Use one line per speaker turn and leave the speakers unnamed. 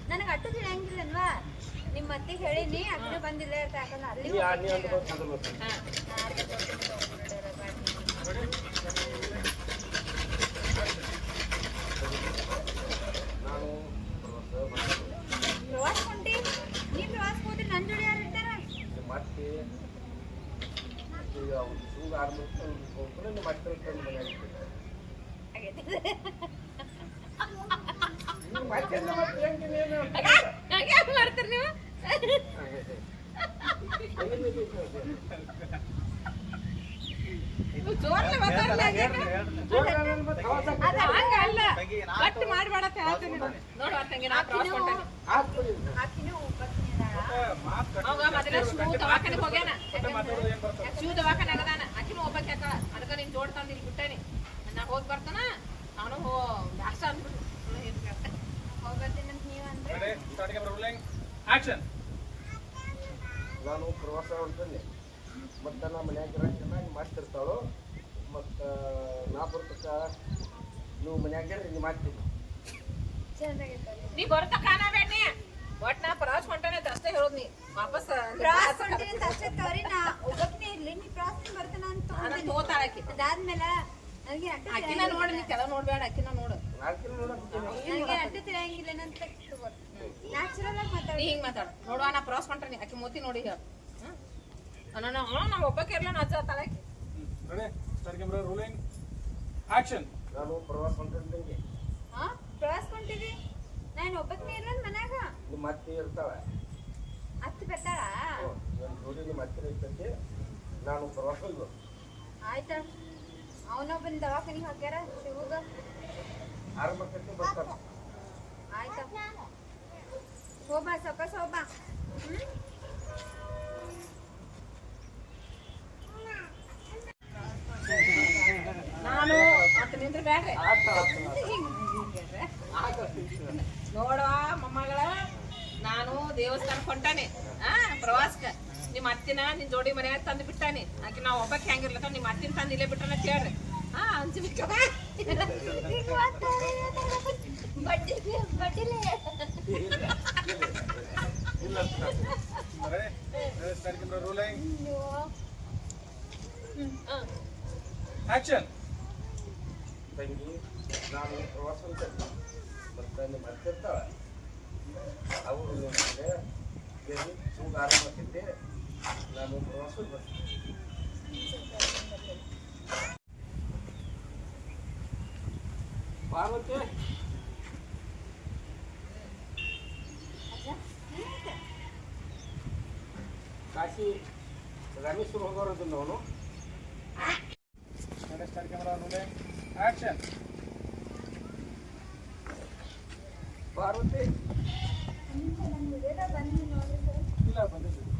ನನಗೆ ಅಟ್ಟು ತಿಳಿಯಂಗಿಲ್ಲನ್ವಾ ನಿಮ್ಮ ಅತ್ತಿಗೆ ಹೇಳಿನಿ ಅಕ್ಕನ ಬಂದಿಲ್ಲ ಯಾಕಂದ್ರೆ ಅಲ್ಲಿ ಪ್ರವಾಸ ಕೊಂಡಿ ನೀ ಪ್ರವಾಸ ಹೋದ್ರಿ ನನ್ನ ಜೋಡಿ ಯಾರು ಇರ್ತಾರ ಮಾಡ್ತೀರಿ ನೀವು ಅದಕ್ಕೆ ನೀನ್ ಜೋಡ್ ತಂದು ಇಲ್ಲಿ ಬಿಟ್ಟೇನಿ ನಾ ಹೋಗಿ ಬರ್ತಾನ ನಾನು ಬ್ಯಾಸ ಅಂದ್ಬಿಟ್ಟು ಹೋಗ್ಬರ್ತೀನಿ ಅಂತ ನೀವ್ ಅಂದ್ರೆ
ನಾನು ಪ್ರವಾಸ ಹೊಂಟೇನೆ ಮತ್ತು ನಮ್ಮ ಮನ್ಯಾಗ ಚೆನ್ನಾಗಿ ಮಾಡ್ತಿರ್ತಾಳು ಮತ್ತು ನಾ ಬರ್ತಕ್ಕ ನೀವು ಮನ್ಯಾಗ ನೀವು ಮಾಡ್ತೀವಿ
ನೀ ಬರ್ತ ಕಾಣಬೇಡಿ ಒಟ್ ನಾ ಪ್ರವಾಸ ಹೊಂಟೇನೆ ಅಷ್ಟೇ ಹೇಳೋದು ನೀ ವಾಪಸ್ ಪ್ರವಾಸ ಹೊಂಟೇನೆ ಅಂತ ಅಷ್ಟೇ ತೋರಿ ನಾ ಒಬ್ಬನೇ ಇರ್ಲಿ ನೀ ಪ್ರವಾಸ ಬರ್ತಾನ ಅಂತ ತೋತಾಳಕಿ ಅದಾದ್ಮೇಲೆ ನನಗೆ ಅಕ್ಕಿನ ನೋಡಿ ನೀ ಕೆಲ ನೋಡ್ಬೇಡ ಅಕ್ಕಿನ ನೋಡು ನನಗೆ ಅಡ್ಡ ತಿಳಿಯಂಗಿಲ್ಲ ಏನಂತ ನ್ಯಾಚುರಲ್ ಆಗಿ ಮಾತಾಡಿ ಹಿಂಗ್ ಮಾತಾಡು ನೋಡುವ ನಾ ಪ್ರವಾಸ ಹೊಂಟೇನಿ ಅಕ್ಕಿ ಮೋತಿ ನೋಡಿ ಹೇಳು ನಾವು ಒಬ್ಬಕ್ಕೆ ಇರ್ಲ ನಾ ತಾಳಕಿ
ನಾನು ಪ್ರವಾಸ ಹೊಂಟಿದ್ದಂಗೆ
ಪ್ರವಾಸ ಹೊಂಟಿದಿ ನಾನು ಒಬ್ಬಕ್ಕೆ ಇರ್ಲ ಮನ್ಯಾಗ
ನಿಮ್ಮ ಅತ್ತೆ ಇರ್ತಾವ
ಅತ್ತಿ ಬರ್ತಾಳ
ನನ್ನ ಜೋಡಿ ನಿಮ್ಮ ಅತ್ತೆ ಇರ್ತೈತಿ ನಾನು ಪ್ರವಾಸ ಹೋಗ್ಬೇಕು
ಆಯ್ತಾ ಅವನೊಬ್ಬನ ದವಾಖಾನಿಗೆ ಹಾಕ್ಯಾರ ಶಿವಗ
6 ಮಕ್ಕಳಿಗೆ ಬರ್ತಾರ
ಆಯ್ತಾ ಹೋಗ್ಬಾ ಸೊಪ್ಪಸ್ ಹೋಗ್ಬಾ ನಾನು ಅಂತ ನಿಂದ್ರೆ ಬೇಡ್ರಿ ನೋಡುವ ಮೊಮ್ಮಗಳ ನಾನು ದೇವಸ್ಥಾನಕ್ಕೆ ಹೊಂಟಾನೆ ಪ್ರವಾಸಕ್ಕೆ ನಿಮ್ಮ ಅತ್ತಿನ ನಿನ್ ಜೋಡಿ ಮನೆಯಾಗ ತಂದು ಬಿಟ್ಟಾನೆ ಆಕೆ ನಾವು ಒಬ್ಬಕ್ಕೆ ಹೆಂಗಿರ್ಲತ್ತ ನಿಮ್ಮ ಅತ್ತಿನ ತಂದು ಇಲ್ಲೇ ಬಿಟ್ಟಾನ ಕೇಳ್ರಿ ಅಂಚಿ ಬಿಟ್ಟು
ತಂಗಿ ನಾನು ಪ್ರವಾಸ ಹೊಂಟೇನೆ ಮತ್ತು ನಿಮ್ಮ ಅತ್ತೆ ಇರ್ತಾವೆ ಅವರು ಆರಾಮ ಮಾಡ್ತಿದ್ದೆ ನಾನು ಪ್ರವಾಸ ಬರ್ತೀನಿ ಪಾರ್ವತಿ ಕಾಶಿ ರಾಮೇಶ್ವರ ಹೋಗೋರದು ಅವನು ಪಾರ್ವತಿ ಇಲ್ಲ ಬಂದಿದ್ದು